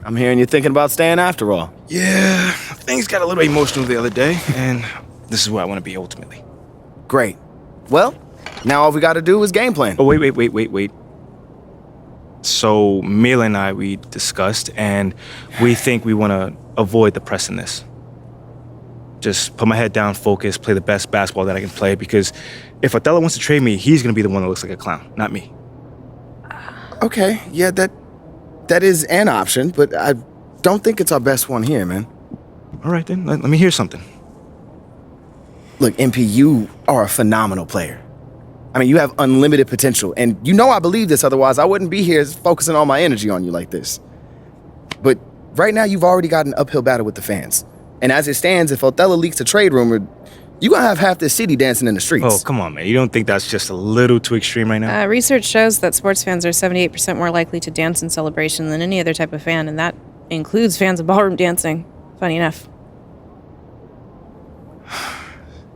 I'm hearing you're thinking about staying after all. Yeah, things got a little emotional the other day, and this is where I want to be ultimately. Great. Well, now all we gotta do is game plan. Oh, wait. So, Mila and I, we discussed, and we think we want to avoid the press in this. Just put my head down, focus, play the best basketball that I can play, because if Othello wants to trade me, he's going to be the one that looks like a clown, not me. Okay, yeah, that is an option, but I don't think it's our best one here, man. All right, then, let me hear something. Look, MP, you are a phenomenal player. I mean, you have unlimited potential, and you know I believe this, otherwise I wouldn't be here focusing all my energy on you like this. But right now, you've already got an uphill battle with the fans. And as it stands, if Othello leaks a trade rumor, you're gonna have half this city dancing in the streets. Oh, come on, man. You don't think that's just a little too extreme right now? Research shows that sports fans are 78% more likely to dance in celebration than any other type of fan, and that includes fans of ballroom dancing. Funny enough.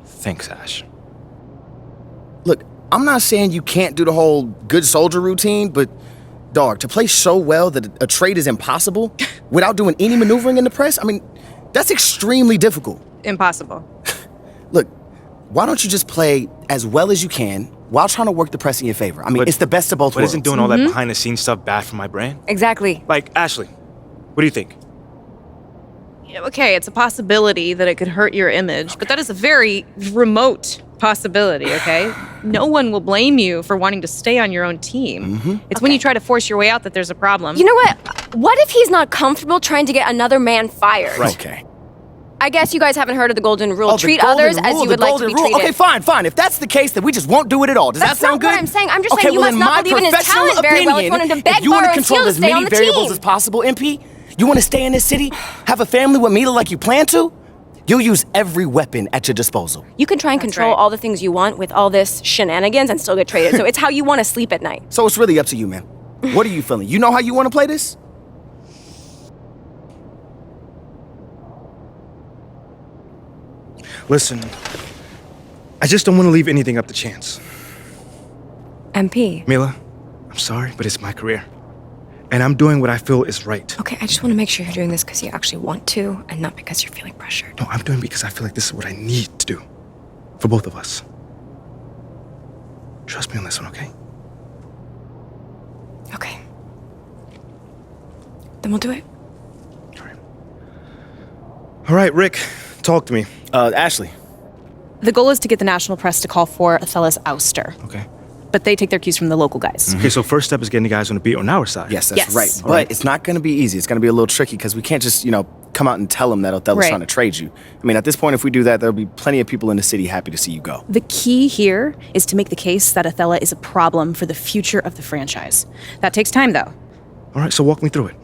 Thanks, Ash. Look, I'm not saying you can't do the whole good soldier routine, but dog, to play so well that a trade is impossible without doing any maneuvering in the press, I mean, that's extremely difficult. Impossible. Look, why don't you just play as well as you can while trying to work the press in your favor? I mean, it's the best of both worlds. But isn't doing all that behind-the-scenes stuff bad for my brand? Exactly. Like, Ashley, what do you think? Okay, it's a possibility that it could hurt your image, but that is a very remote possibility, okay? No one will blame you for wanting to stay on your own team. It's when you try to force your way out that there's a problem. You know what? What if he's not comfortable trying to get another man fired? Right. Okay. I guess you guys haven't heard of the golden rule. Oh, Treat the golden others as rule, you would the like to golden be rule. treated. Okay, fine. If that's the case, then we just won't do it at all. Does that sound good? That's not what I'm saying. I'm just okay, saying you well, must not believe in his professional talent very well if you want him to beg, if you want borrow, to and control steal to as stay on many the variables team. as possible, MP, you want to stay in this city, have a family with Mila like you plan to, you'll use every weapon at your disposal. You can try and control all the things you want with all this shenanigans and still get traded. So it's how you want to sleep at night. So it's really up to you, man. What are you feeling? You know how you want to play this? Listen, I just don't want to leave anything up to chance. MP. Mila, I'm sorry, but it's my career. And I'm doing what I feel is right. Okay, I just want to make sure you're doing this because you actually want to and not because you're feeling pressured. No, I'm doing it because I feel like this is what I need to do. For both of us. Trust me on this one, okay? Okay. Then we'll do it. All right, Rick, talk to me. Ashley. The goal is to get the national press to call for Othello's ouster. Okay. But they take their cues from the local guys. Okay, so first step is getting the guys on the beat on our side. Yes, that's Yes. right. All But it's not going to be easy. It's going to be a little tricky because we can't just, come out and tell them that Othello's Right. trying to trade you. I mean, at this point, if we do that, there'll be plenty of people in the city happy to see you go. The key here is to make the case that Othello is a problem for the future of the franchise. That takes time, though. All right, so walk me through it.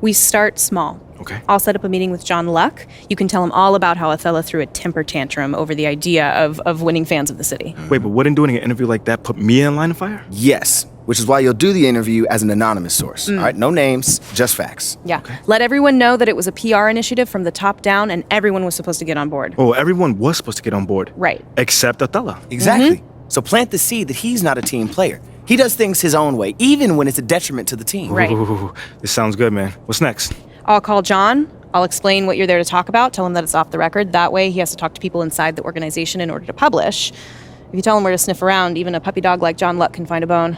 We start small. Okay. I'll set up a meeting with John Luck. You can tell him all about how Othello threw a temper tantrum over the idea of winning fans of the city. Wait, but wouldn't doing an interview like that put me in line of fire? Yes, which is why you'll do the interview as an anonymous source. All right, no names, just facts. Yeah. Let everyone know that it was a PR initiative from the top down and everyone was supposed to get on board. Oh, everyone was supposed to get on board. Right. Except Othello. Exactly. So plant the seed that he's not a team player. He does things his own way, even when it's a detriment to the team. Right. Ooh, this sounds good, man. What's next? I'll call John. I'll explain what you're there to talk about. Tell him that it's off the record. That way he has to talk to people inside the organization in order to publish. If you tell him where to sniff around, even a puppy dog like John Luck can find a bone.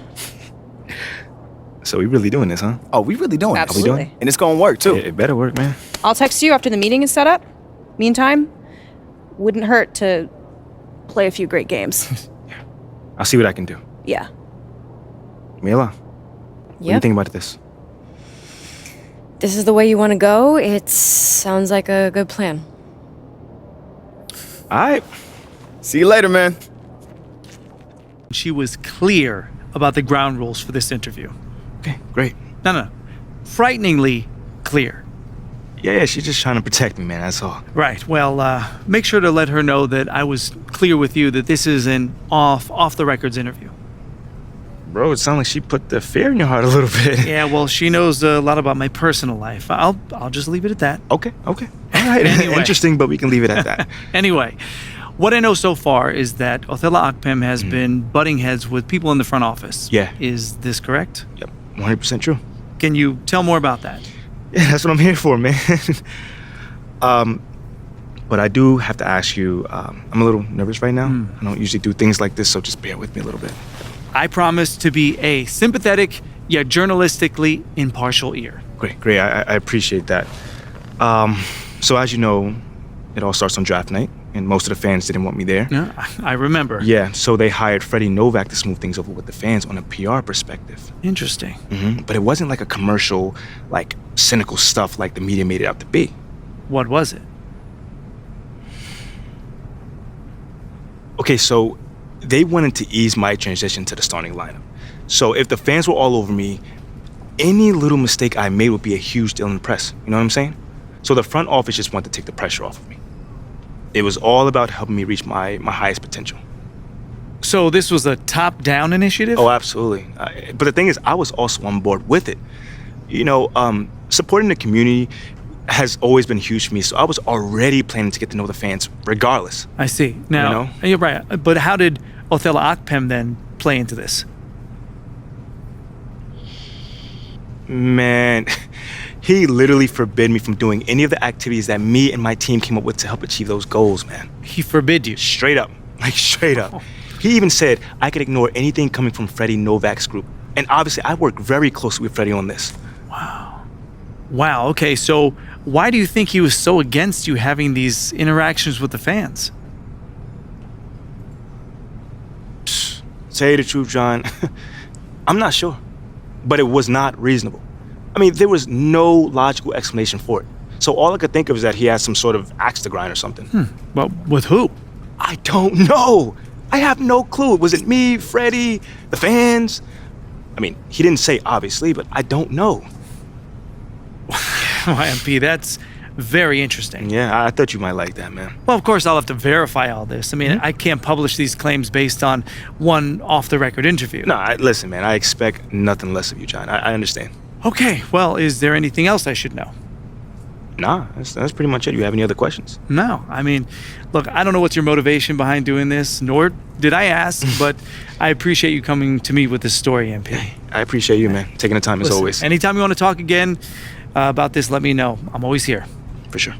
So we really doing this, huh? Oh, we really doing Absolutely. this. And it's going to work, too. It better work, man. I'll text you after the meeting is set up. Meantime, wouldn't hurt to play a few great games. I'll see what I can do. Yeah. Mila, what do you think about this? This is the way you want to go? It sounds like a good plan. All right. See you later, man. She was clear about the ground rules for this interview. Okay, great. No. Frighteningly clear. Yeah, she's just trying to protect me, man, that's all. Right. Well, make sure to let her know that I was clear with you that this is an off-the-records interview. Bro, it sounds like she put the fear in your heart a little bit. Yeah, well, she knows a lot about my personal life. I'll just leave it at that. Okay. All right. Anyway. Interesting, but we can leave it at that. Anyway, what I know so far is that Othello Akpem has been butting heads with people in the front office. Yeah. Is this correct? Yep, 100% true. Can you tell more about that? Yeah, that's what I'm here for, man. But I do have to ask you, I'm a little nervous right now. I don't usually do things like this, so just bear with me a little bit. I promise to be a sympathetic yet journalistically impartial ear. Great. I appreciate that. So as you know, it all starts on draft night, and most of the fans didn't want me there. Yeah, I remember. Yeah, so they hired Freddie Novak to smooth things over with the fans on a PR perspective. Interesting. But it wasn't like a commercial, like cynical stuff like the media made it out to be. What was it? Okay, so they wanted to ease my transition to the starting lineup. So if the fans were all over me, any little mistake I made would be a huge deal in the press. You know what I'm saying? So the front office just wanted to take the pressure off of me. It was all about helping me reach my highest potential. So this was a top-down initiative? Oh, absolutely. But the thing is, I was also on board with it. You know, supporting the community has always been huge for me, so I was already planning to get to know the fans regardless. I see. Now, You know? you're right. But how did Othello Akpem then play into this? Man, he literally forbid me from doing any of the activities that me and my team came up with to help achieve those goals, man. He forbid you. Straight up. Like, straight up. He even said I could ignore anything coming from Freddie Novak's group. And obviously, I work very closely with Freddie on this. Wow, okay, so why do you think he was so against you having these interactions with the fans? Tell you the truth, John, I'm not sure. But it was not reasonable. I mean, there was no logical explanation for it. So all I could think of is that he had some sort of axe to grind or something. Well, with who? I don't know. I have no clue. Was it me, Freddie, the fans? I mean, he didn't say obviously, but I don't know. MP, that's very interesting. Yeah, I thought you might like that, man. Well, of course, I'll have to verify all this. I mean, I can't publish these claims based on one off-the-record interview. No, listen, man, I expect nothing less of you, John. I understand. Okay, well, is there anything else I should know? Nah, that's pretty much it. You have any other questions? No, I mean, look, I don't know what's your motivation behind doing this, nor did I ask, but I appreciate you coming to me with this story, MP. I appreciate you, man. Taking the time as Listen, always. Anytime you want to talk again about this, let me know. I'm always here. For sure.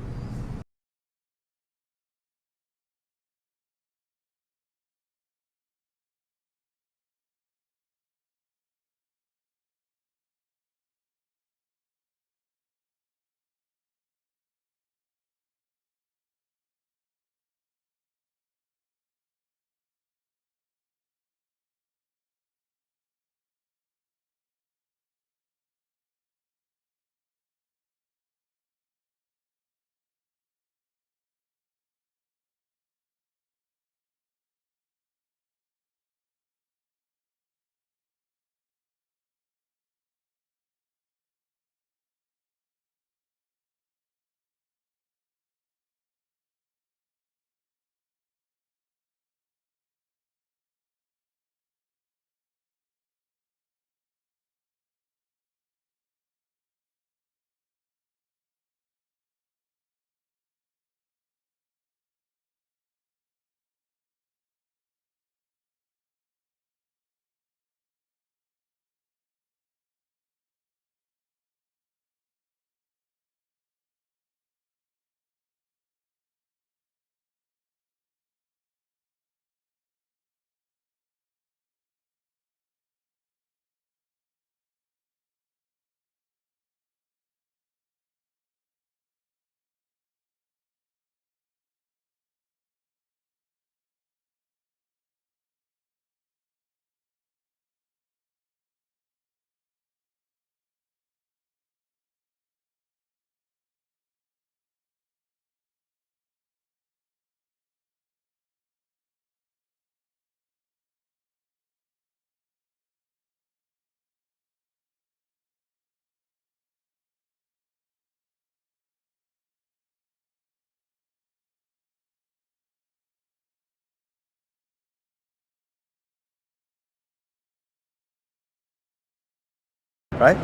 Right?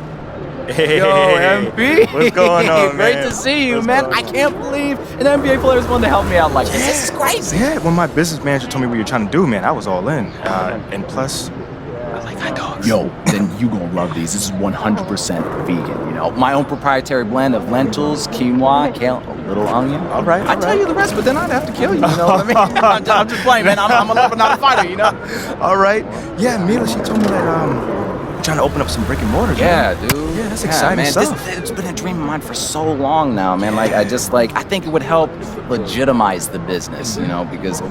Hey, Yo, MP. What's going on, Great man? to see you, What's man. going I can't believe an NBA player's wanting to help me out like this. This is crazy. Yeah, when my business manager told me what you're trying to do, man, I was all in. And plus, I like Hot dogs. Yo, then you gonna love these. This is 100% vegan, you know. My own proprietary blend of lentils, quinoa, kale, a little onion. All right, I'd tell you the rest, but then I'd have to kill you, you know what I mean? I'm just playing, man. I'm a lover, not a fighter, you know? All right. Yeah, Mila, she told me that you're trying to open up some brick and mortars. Yeah, man. dude. Yeah, that's exciting man. stuff. It's been a dream of mine for so long now, man. Like, I think it would help legitimize the business, you know, because a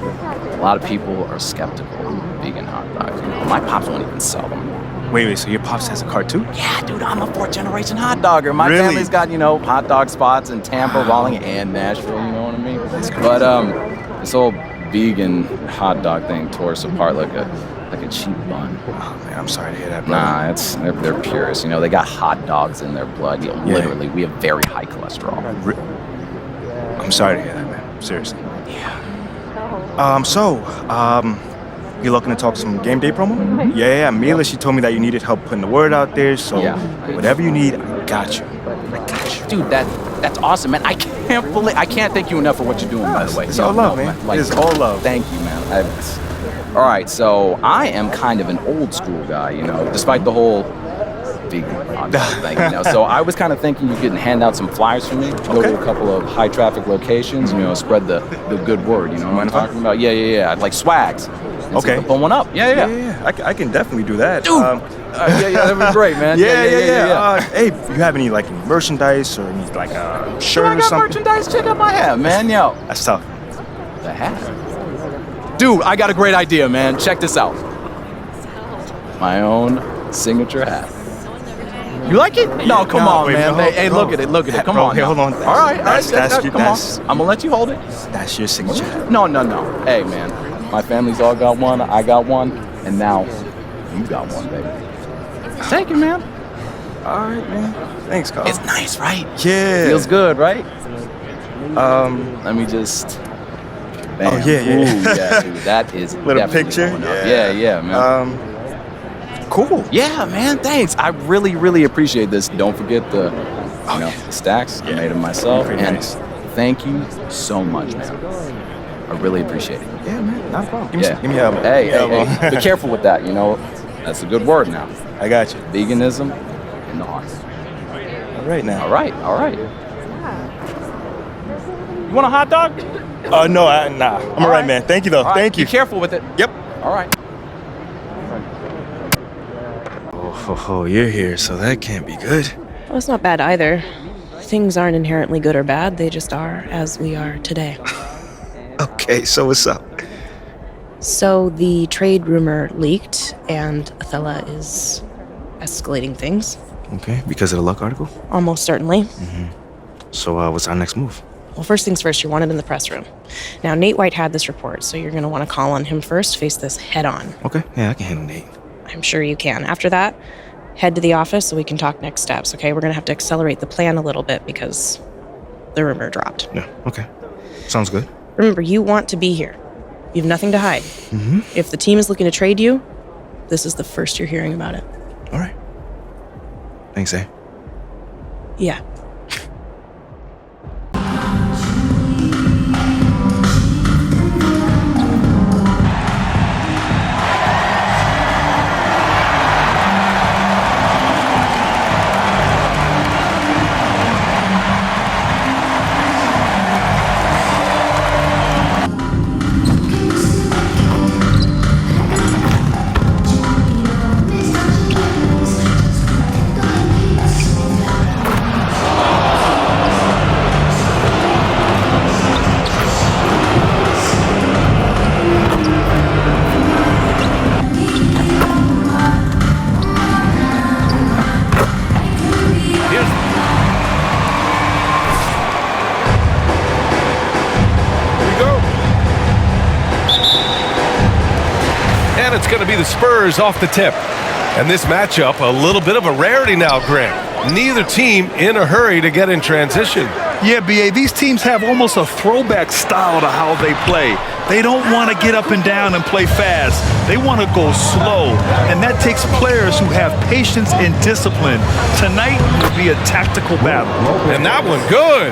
lot of people are skeptical of vegan hot dogs. You know, my pops won't even sell them. Wait, so your pops has a cart too? Yeah, dude, I'm a 4th-generation hot dogger. My Really? family's got, you know, hot dog spots in Tampa, Raleigh, and Nashville, you know what I mean? But this whole vegan hot dog thing tore us apart like a cheap bun. Oh man, I'm sorry to hear that, brother. Nah, they're purists. You know, they got hot dogs in their blood. You know, Yeah. literally, we have very high cholesterol. I'm sorry to hear that, man. Seriously. Yeah. You looking to talk some game day promo? Yeah, Mila, she told me that you needed help putting the word out there, so Yeah. whatever you need, I got you. Dude, that's awesome, man. I can't thank you enough for what you're doing, by the way. It's all love, man. Like, It's all love. Thank you, man. All right, so I am kind of an old school guy, you know, despite the whole vegan hot dog thing, you know. So I was kind of thinking you could hand out some flyers for me, go to a couple of high traffic locations, you know, spread the good word, you know what I'm talking about? Yeah. Like swags. And Okay. see if I pull one up. Yeah. I can definitely do that. Dude. Yeah, that'd be great, man. Yeah. Hey, you have any like merchandise or any like a shirt I or got something? merchandise. Check out my hat, man. Yo, That's tough. the hat. Dude, I got a great idea, man. Check this out. My own signature hat. You like it? No, come on, wait, man. no, Hey, no. look at it. Come Bro, on. here, now. hold on. All right. That's you. Come on. I'm gonna let you hold it. That's your signature. No. Hey, man. My family's all got one. I got one, and now you got one, baby. Take it, man. All right, man. Thanks, Carl. It's nice, right? Yeah. Feels good, right? Let me just. Bam. Oh, yeah. Ooh, yeah, dude. That is Little definitely picture? going up. Yeah. Yeah, man. Cool. Yeah, man, thanks. I really appreciate this. Don't forget the stacks. I made them myself. Pretty and nice. thank you so much, man. I really appreciate it. Yeah, man. Not a problem. Give me Yeah. a elbow. Hey, Elbow. be careful with that, you know. That's a good word now. I got you. Veganism in the heart. All right now. All right. You want a hot dog? No, nah. I'm all right, man. Thank you, though. All right, Thank you. Be careful with it. Yep. All right. Oh, you're here, so that can't be good. Well, it's not bad either. Things aren't inherently good or bad, they just are as we are today. Okay, so what's up? So the trade rumor leaked, and Othello is escalating things. Okay, because of the Luck article? Almost certainly. So what's our next move? Well, first things first, you're wanted in the press room. Now, Nate White had this report, so you're going to want to call on him first, face this head on. Okay, yeah, I can handle Nate. I'm sure you can. After that, head to the office so we can talk next steps, okay? We're going to have to accelerate the plan a little bit because the rumor dropped. Yeah, okay. Sounds good. Remember, you want to be here. You have nothing to hide. If the team is looking to trade you, this is the first you're hearing about it. All right. Thanks, eh? Yeah. And it's going to be the Spurs off the tip. And this matchup, a little bit of a rarity now, Grant. Neither team in a hurry to get in transition. Yeah, BA, these teams have almost a throwback style to how they play. They don't want to get up and down and play fast. They want to go slow, and that takes players who have patience and discipline. Tonight will be a tactical battle. And that one, good.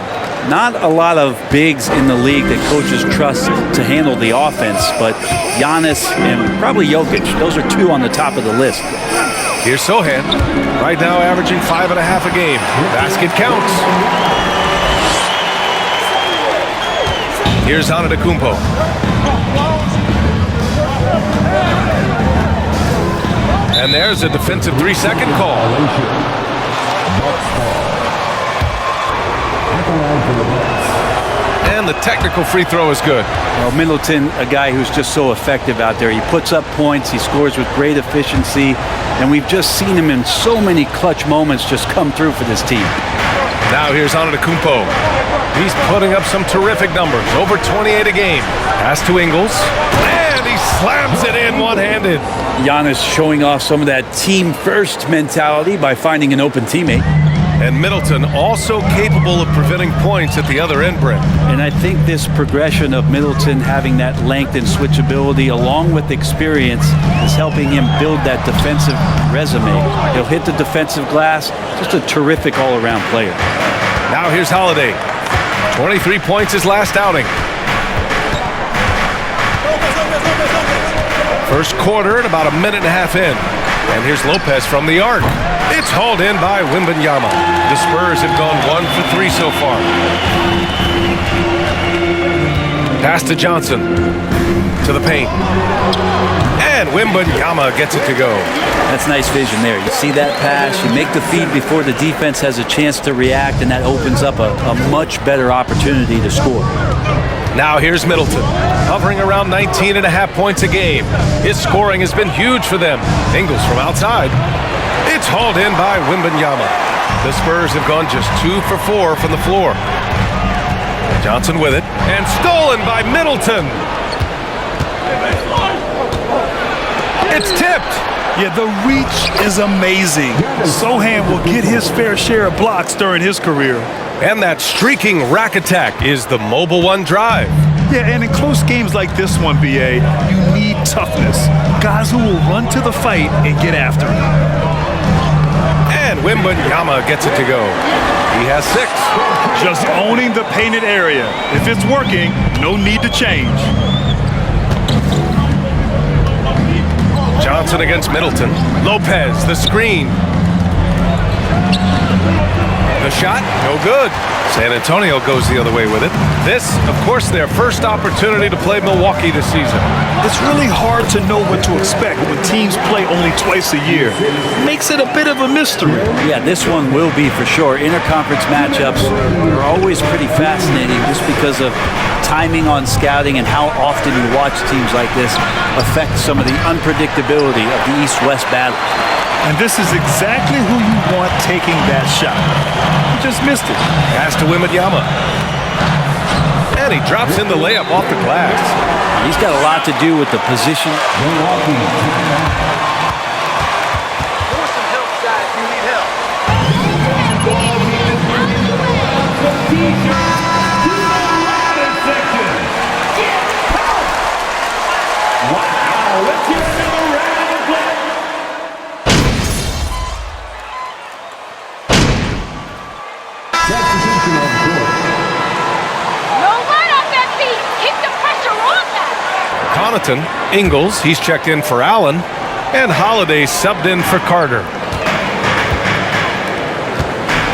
Not a lot of bigs in the league that coaches trust to handle the offense, but Giannis and probably Jokic, those are two on the top of the list. Here's Sohan, right now averaging 5.5 a game. Basket counts. Here's Antetokounmpo. And there's a defensive 3-second call. And the technical free throw is good. Well, Middleton, a guy who's just so effective out there. He puts up points, he scores with great efficiency, and we've just seen him in so many clutch moments just come through for this team. Now here's Antetokounmpo. He's putting up some terrific numbers, over 28 a game. Pass to Ingles, and he slams it in one-handed. Giannis showing off some of that team-first mentality by finding an open teammate. And Middleton also capable of preventing points at the other end, Brent. And I think this progression of Middleton having that length and switchability along with experience is helping him build that defensive resume. He'll hit the defensive glass, just a terrific all-around player. Now here's Holiday. 23 points his last outing. First quarter and about a minute and a half in. And here's Lopez from the arc. It's hauled in by Wembanyama. The Spurs have gone 1 for 3 so far. Pass to Johnson. To the paint. And Wembanyama gets it to go. That's nice vision there. You see that pass, you make the feed before the defense has a chance to react, and that opens up a much better opportunity to score. Now here's Middleton, hovering around 19.5 points a game. His scoring has been huge for them. Ingles from outside. It's hauled in by Wembanyama. The Spurs have gone just 2 for 4 from the floor. Johnson with it, and stolen by Middleton. It's tipped. Yeah, the reach is amazing. Sohan will get his fair share of blocks during his career. And that streaking rack attack is the Mobile One drive. Yeah, and in close games like this one, BA, you need toughness. Guys who will run to the fight and get after it. And Wembanyama gets it to go. He has 6. Just owning the painted area. If it's working, no need to change. Johnson against Middleton. Lopez, the screen. The shot, no good. San Antonio goes the other way with it. This, of course, their first opportunity to play Milwaukee this season. It's really hard to know what to expect when teams play only twice a year. Makes it a bit of a mystery. Yeah, this one will be for sure. Interconference matchups are always pretty fascinating just because of timing on scouting and how often you watch teams like this affect some of the unpredictability of the East-West battle. And this is exactly who you want taking that shot. He just missed it. Pass to Wembanyama. And he drops in the layup off the glass. He's got a lot to do with the position. Connaughton, Ingles, he's checked in for Allen, and Holiday subbed in for Carter.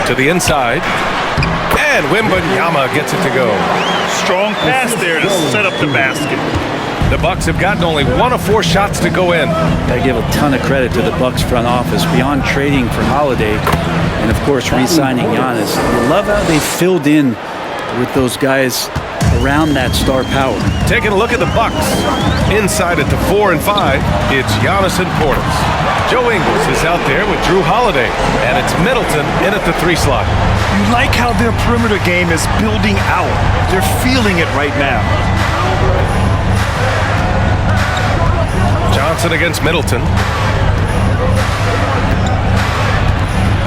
To the inside, and Wembanyama gets it to go. Strong pass there to set up the basket. The Bucks have gotten only 1 of 4 shots to go in. I give a ton of credit to the Bucks front office beyond trading for Holiday and, of course, re-signing Giannis. I love how they filled in with those guys around that star power. Taking a look at the Bucks. Inside at the 4 and 5, it's Giannis and Portis. Joe Ingles is out there with Drew Holiday, and it's Middleton in at the 3 slot. You like how their perimeter game is building out. They're feeling it right now. Johnson against Middleton.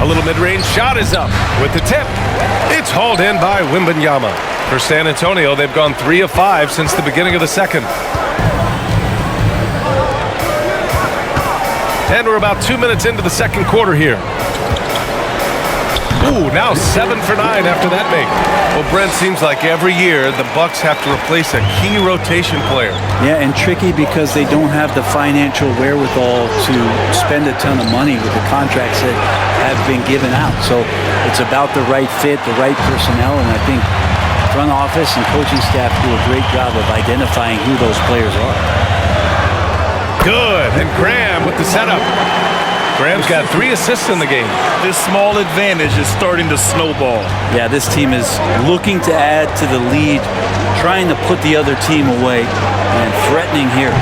A little mid-range shot is up with the tip. It's hauled in by Wembanyama. For San Antonio, they've gone 3 of 5 since the beginning of the second. And we're about 2 minutes into the second quarter here. Ooh, now 7 for 9 after that make. Well, Brent, seems like every year the Bucks have to replace a key rotation player. Yeah, and tricky because they don't have the financial wherewithal to spend a ton of money with the contracts that have been given out. So it's about the right fit, the right personnel, and I think front office and coaching staff do a great job of identifying who those players are. Good, and Graham with the setup. Graham's got 3 assists in the game. This small advantage is starting to snowball. Yeah, this team is looking to add to the lead, trying to put the other team away, and threatening here.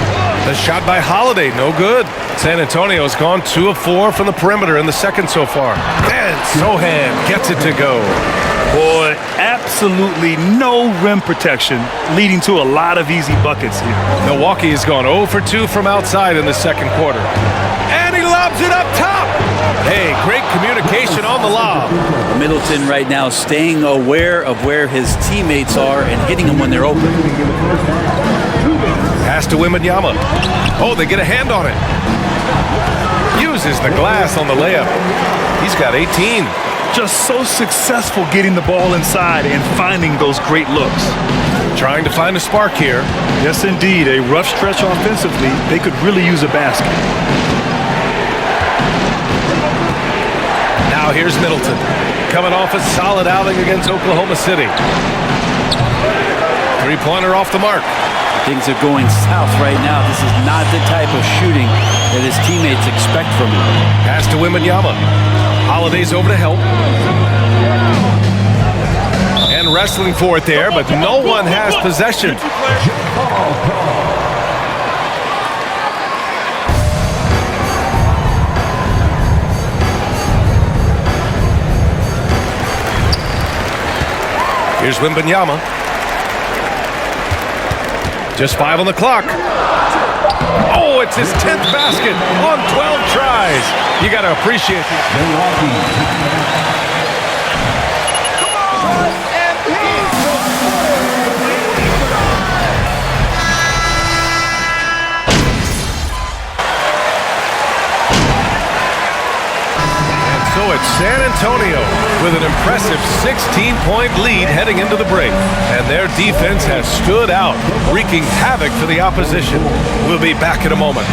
The shot by Holiday, no good. San Antonio's gone 2 of 4 from the perimeter in the second so far. And Sohan gets it to go. Boy, absolutely no rim protection, leading to a lot of easy buckets here. Milwaukee has gone 0 for 2 from outside in the second quarter. And he lobs it up top. Hey, great communication on the lob. Middleton right now staying aware of where his teammates are and hitting them when they're open. Pass to Wembanyama. Oh, they get a hand on it. Uses the glass on the layup. He's got 18. Just so successful getting the ball inside and finding those great looks. Trying to find a spark here. Yes, indeed. A rough stretch offensively. They could really use a basket. Now here's Middleton. Coming off a solid outing against Oklahoma City. Three-pointer off the mark. Things are going south right now. This is not the type of shooting that his teammates expect from him. Pass to Wembanyama. Holiday's over to help. And wrestling for it there, but no one has possession. Here's Wembanyama. Just 5 on the clock. Oh, it's his 10th basket on 12 tries. You got to appreciate it. So it's San Antonio with an impressive 16-point lead heading into the break. And their defense has stood out, wreaking havoc for the opposition. We'll be back in a moment.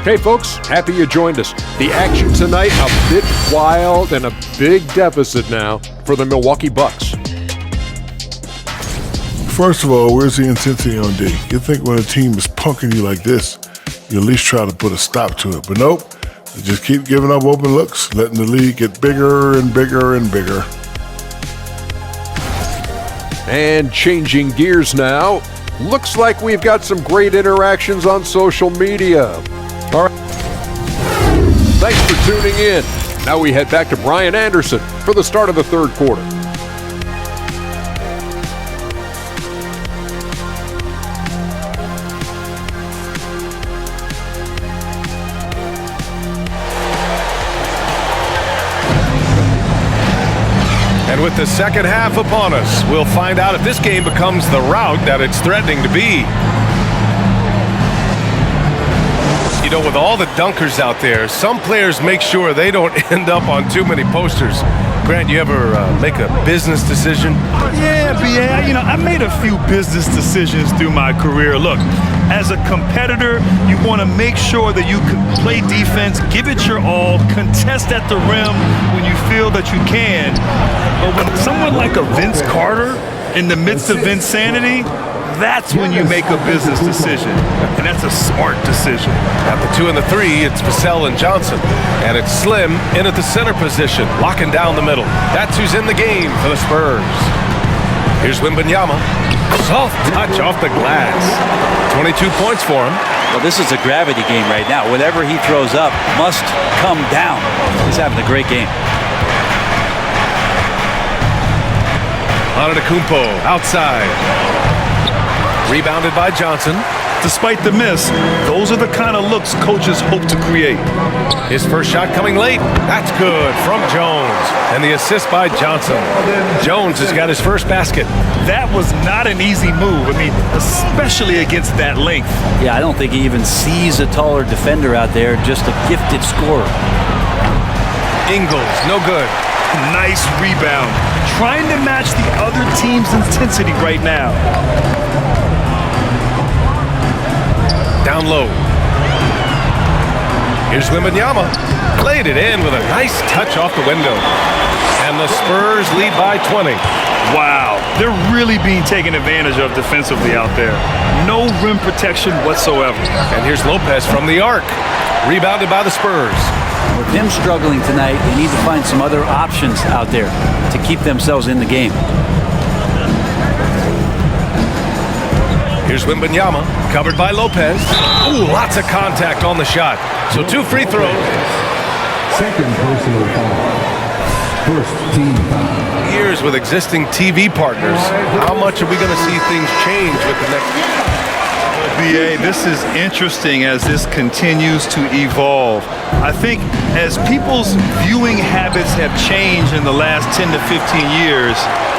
Hey folks, happy you joined us. The action tonight a bit wild and a big deficit now for the Milwaukee Bucks. First of all, where's the intensity on D? You think when a team is punking you like this, you at least try to put a stop to it. But nope, they just keep giving up open looks, letting the lead get bigger and bigger and bigger. And changing gears now, looks like we've got some great interactions on social media. All right. Thanks for tuning in. Now we head back to Brian Anderson for the start of the third quarter. And with the second half upon us, we'll find out if this game becomes the rout that it's threatening to be. You know, with all the dunkers out there, some players make sure they don't end up on too many posters. Grant, you ever make a business decision? Yeah, you know, I made a few business decisions through my career. Look, as a competitor, you want to make sure that you can play defense, give it your all, contest at the rim when you feel that you can. But when someone like a Vince Carter in the midst of insanity, that's when you make a business decision, and that's a smart decision. At the 2 and the 3, it's Vassell and Johnson, and it's Slim in at the center position, locking down the middle. That's who's in the game for the Spurs. Here's Wembanyama. Soft touch off the glass. 22 points for him. Well, this is a gravity game right now. Whatever he throws up must come down. He's having a great game. Antetokounmpo outside. Rebounded by Johnson. Despite the miss, those are the kind of looks coaches hope to create. His first shot coming late. That's good from Jones. And the assist by Johnson. Jones has got his first basket. That was not an easy move. I mean, especially against that length. Yeah, I don't think he even sees a taller defender out there, just a gifted scorer. Ingles, no good. Nice rebound. Trying to match the other team's intensity right now. Down low. Here's Wembanyama. Laid it in with a nice touch off the window. And the Spurs lead by 20. Wow, they're really being taken advantage of defensively out there. No rim protection whatsoever. And here's Lopez from the arc. Rebounded by the Spurs. With him struggling tonight, they need to find some other options out there to keep themselves in the game. Here's Wembanyama, covered by Lopez. Ooh, lots of contact on the shot. So 2 free throws. Second personal foul. First team foul. Years with existing TV partners. How much are we going to see things change with the next? BA, this is interesting as this continues to evolve. I think as people's viewing habits have changed in the last 10 to 15 years,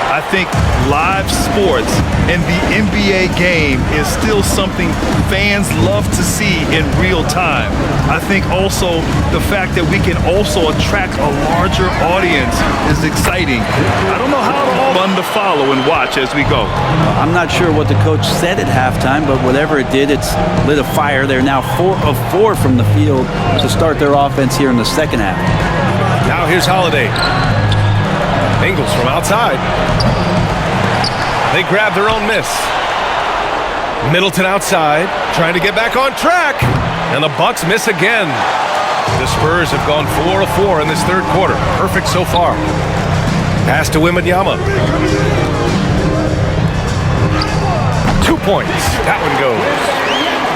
I think live sports and the NBA game is still something fans love to see in real time. I think also the fact that we can also attract a larger audience is exciting. I don't know how all fun to follow and watch as we go. I'm not sure what the coach said at halftime, but whatever it did, it's lit a fire. They're now 4 of 4 from the field to start their offense here in the second half. Now here's Holiday. Ingles from outside. They grab their own miss. Middleton outside, trying to get back on track. And the Bucks miss again. The Spurs have gone 4 of 4 in this third quarter. Perfect so far. Pass to Wembanyama. 2 points. That one goes.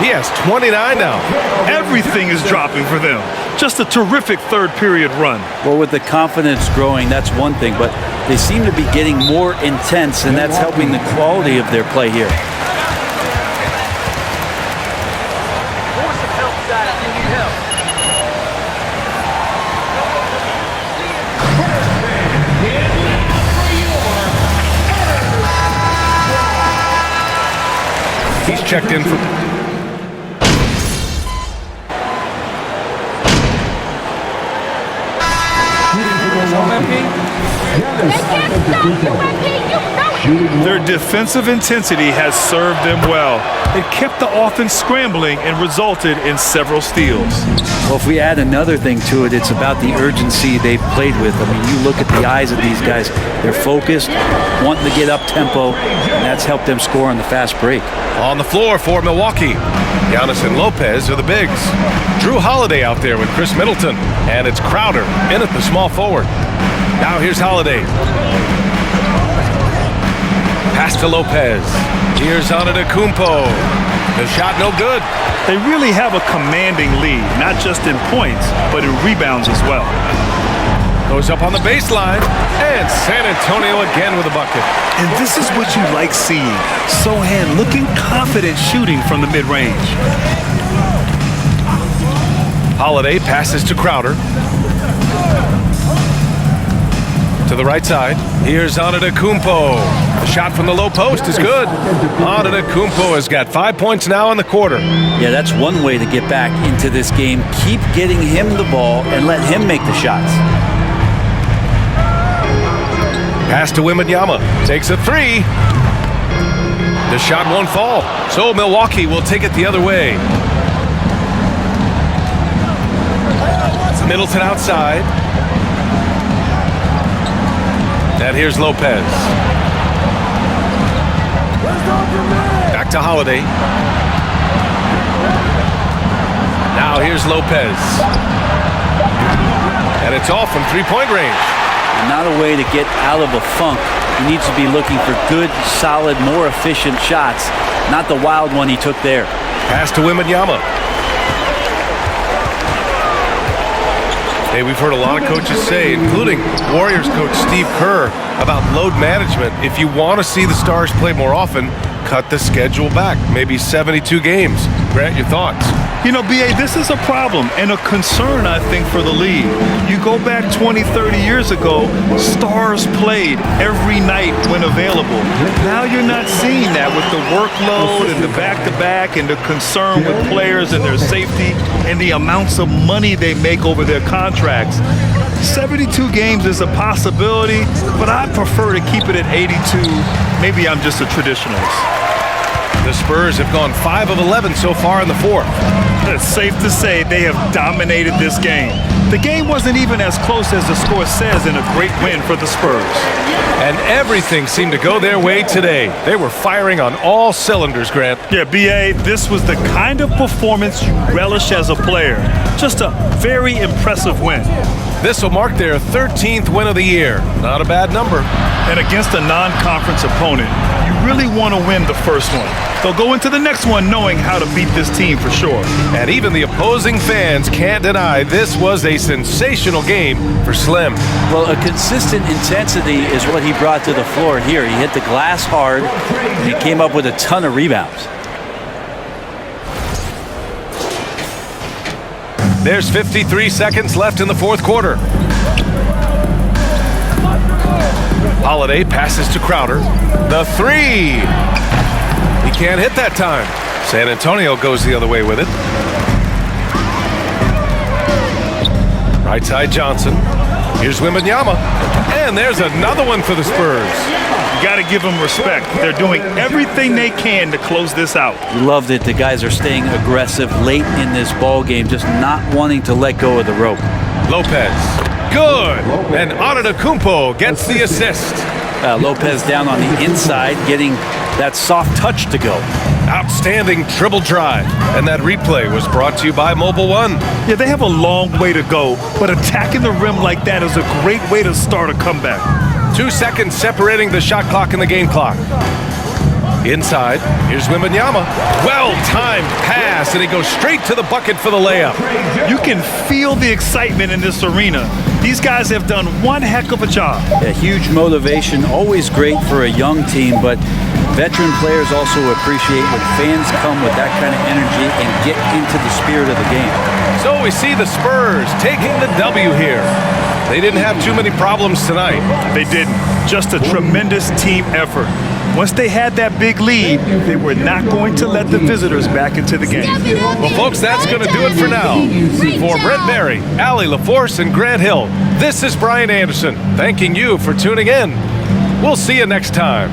He has 29 now. Everything is dropping for them. Just a terrific third period run. Well, with the confidence growing, that's one thing, but they seem to be getting more intense, and that's helping the quality of their play here. He's checked in for... Their defensive intensity has served them well. It kept the offense scrambling and resulted in several steals. Well, if we add another thing to it, it's about the urgency they've played with. I mean, you look at the eyes of these guys. They're focused, wanting to get up tempo, and that's helped them score on the fast break. On the floor for Milwaukee, Giannis and Lopez are the bigs. Drew Holiday out there with Chris Middleton, and it's Crowder in at the small forward. Now here's Holiday. Pass to Lopez. Here's Antetokounmpo. The shot no good. They really have a commanding lead, not just in points, but in rebounds as well. Goes up on the baseline, and San Antonio again with a bucket. And this is what you like seeing. Sohan looking confident shooting from the mid-range. Holiday passes to Crowder. To the right side. Here's Antetokounmpo. The shot from the low post is good. Antetokounmpo has got 5 points now in the quarter. Yeah, that's one way to get back into this game. Keep getting him the ball and let him make the shots. Pass to Wembanyama. Takes a 3. The shot won't fall. So Milwaukee will take it the other way. Middleton outside. And here's Lopez. Back to Holiday. Now here's Lopez. And it's off from three-point range. Not a way to get out of a funk. He needs to be looking for good, solid, more efficient shots, not the wild one he took there. Pass to Wembanyama. Hey, we've heard a lot of coaches say, including Warriors coach Steve Kerr, about load management. If you want to see the Stars play more often, cut the schedule back, maybe 72 games. Grant, your thoughts? You know, B.A., this is a problem and a concern, I think, for the league. You go back 20, 30 years ago, Stars played every night when available. Now you're not seeing that with the workload and the back-to-back and the concern with players and their safety and the amounts of money they make over their contracts. 72 games is a possibility, but I prefer to keep it at 82. Maybe I'm just a traditionalist. The Spurs have gone 5 of 11 so far in the fourth. It's safe to say they have dominated this game. The game wasn't even as close as the score says in a great win for the Spurs. And everything seemed to go their way today. They were firing on all cylinders, Grant. Yeah, B.A., this was the kind of performance you relish as a player. Just a very impressive win. This will mark their 13th win of the year. Not a bad number. And against a non-conference opponent, you really want to win the first one. They'll go into the next one knowing how to beat this team for sure. And even the opposing fans can't deny this was a sensational game for Slim. Well, a consistent intensity is what he brought to the floor here. He hit the glass hard, and he came up with a ton of rebounds. There's 53 seconds left in the fourth quarter. Holiday passes to Crowder. The three! He can't hit that time. San Antonio goes the other way with it. Right side Johnson. Here's Wembanyama. And there's another one for the Spurs. You got to give them respect. They're doing everything they can to close this out. Loved it. The guys are staying aggressive late in this ball game, just not wanting to let go of the rope. Lopez. Good. And Antetokounmpo gets the assist. Lopez down on the inside, getting that soft touch to go. Outstanding dribble drive. And that replay was brought to you by Mobile One. Yeah, they have a long way to go, but attacking the rim like that is a great way to start a comeback. 2 seconds separating the shot clock and the game clock. Inside, here's Wembanyama. Well-timed pass, and he goes straight to the bucket for the layup. You can feel the excitement in this arena. These guys have done one heck of a job. A huge motivation, always great for a young team, but veteran players also appreciate when fans come with that kind of energy and get into the spirit of the game. So we see the Spurs taking the W here. They didn't have too many problems tonight. They didn't. Just a tremendous team effort. Once they had that big lead, they were not going to let the visitors back into the game. Well, folks, that's going to do it for now. For Brent Berry, Allie LaForce, and Grant Hill, this is Brian Anderson, thanking you for tuning in. We'll see you next time.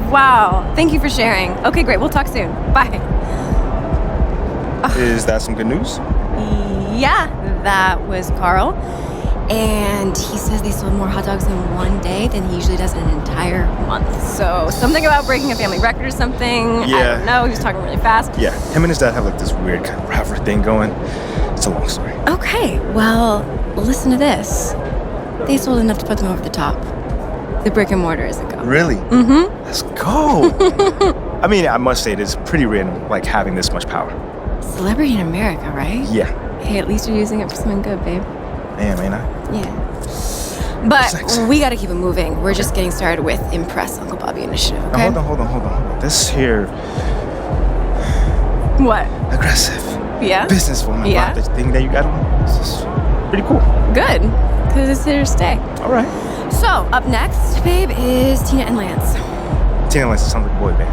Wow. Thank you for sharing. Okay, great. We'll talk soon. Bye. Is that some good news? Yeah, that was Carl. And he says they sold more hot dogs in one day than he usually does in an entire month. So something about breaking a family record or something. Yeah. I don't know. He was talking really fast. Yeah, him and his dad have like this weird kind of rivalry thing going. It's a long story. Okay, well, listen to this. They sold enough to put them over the top. The brick and mortar is a go. Really? Mm-hmm. Let's go. I mean, I must say it is pretty random, like having this much power. Celebrity in America, right? Yeah. Hey, at least you're using it for something good, babe. Man, ain't I? Yeah. But we gotta keep it moving. We're just getting started with Impress Uncle Bobby initiative, okay? Now, hold on. This here What? aggressive Yeah? businesswoman Yeah. vibe, this thing that you got on, this is pretty cool. Good. Because it's here to stay. All right. So, up next, babe, is Tina and Lance. Tina Lance sounds like a boy band.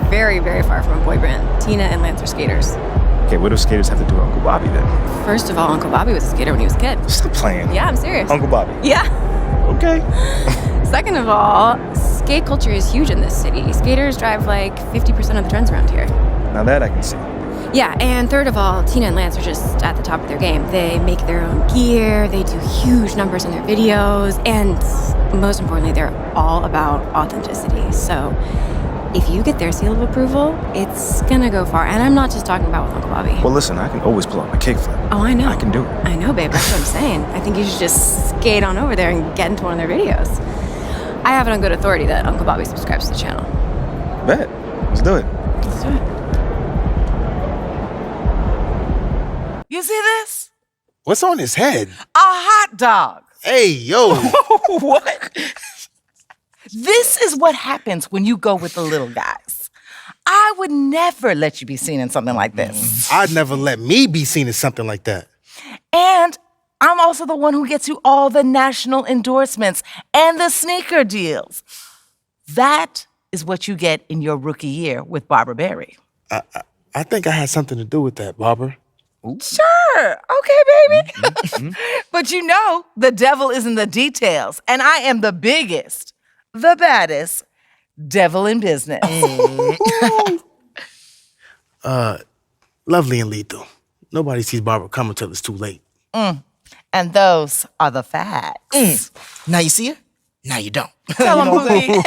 Very, very far from a boy band. Tina and Lance are skaters. Okay, what do skaters have to do with Uncle Bobby then? First of all, Uncle Bobby was a skater when he was a kid. Stop playing. Yeah, I'm serious. Uncle Bobby. Yeah. Okay. Second of all, skate culture is huge in this city. Skaters drive like 50% of the trends around here. Now that I can see. Yeah, and third of all, Tina and Lance are just at the top of their game. They make their own gear, they do huge numbers in their videos, and most importantly, they're all about authenticity. So if you get their seal of approval, it's gonna go far. And I'm not just talking about with Uncle Bobby. Well, listen, I can always pull out my kickflip. Oh, I know. I can do it. I know, babe. That's what I'm saying. I think you should just skate on over there and get into one of their videos. I have it on good authority that Uncle Bobby subscribes to the channel. Bet. Let's do it. Let's do it. You see this? What's on his head? A hot dog. Hey, yo. What? This is what happens when you go with the little guys. I would never let you be seen in something like this. I'd never let me be seen in something like that. And I'm also the one who gets you all the national endorsements and the sneaker deals. That is what you get in your rookie year with Barbara Berry. I think I had something to do with that, Barbara. Sure. Okay, baby. But you know, the devil is in the details, and I am the biggest, the baddest devil in business. Lovely and lethal. Nobody sees Barbara coming till it's too late. And those are the facts. Now you see her? Now you don't. Tell 'em, Boogie.